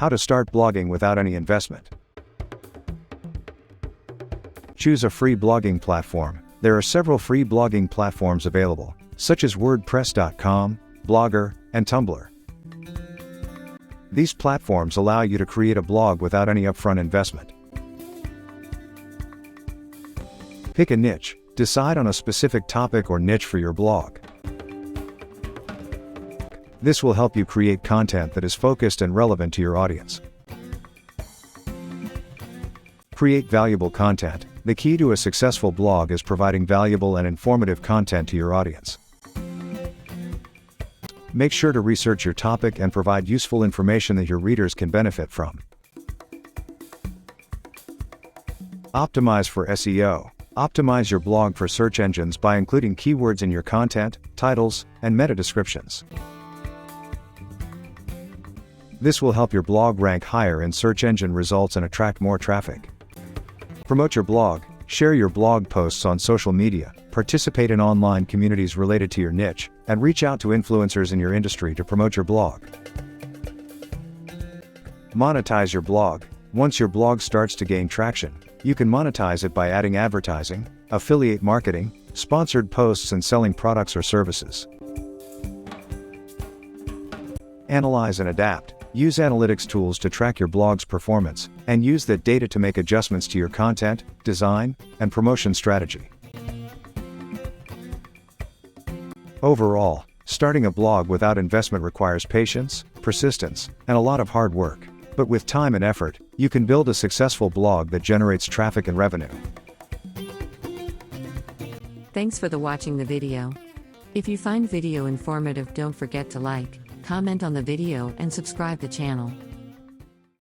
How to start blogging without any investment. Choose a free blogging platform. There are several free blogging platforms available, such as WordPress.com, Blogger, and Tumblr. These platforms allow you to create a blog without any upfront investment. Pick a niche. Decide on a specific topic or niche for your blog. This will help you create content that is focused and relevant to your audience. Create valuable content. The key to a successful blog is providing valuable and informative content to your audience. Make sure to research your topic and provide useful information that your readers can benefit from. Optimize for SEO. Optimize your blog for search engines by including keywords in your content, titles, and meta descriptions. This will help your blog rank higher in search engine results and attract more traffic. Promote your blog. Share your blog posts on social media, participate in online communities related to your niche, and reach out to influencers in your industry to promote your blog. Monetize your blog. Once your blog starts to gain traction, you can monetize it by adding advertising, affiliate marketing, sponsored posts, and selling products or services. Analyze and adapt. Use analytics tools to track your blog's performance, and use that data to make adjustments to your content, design, and promotion strategy. Overall, starting a blog without investment requires patience, persistence, and a lot of hard work. But with time and effort, you can build a successful blog that generates traffic and revenue. Thanks for watching the video. If you find video informative, don't forget to like, comment on the video and subscribe the channel.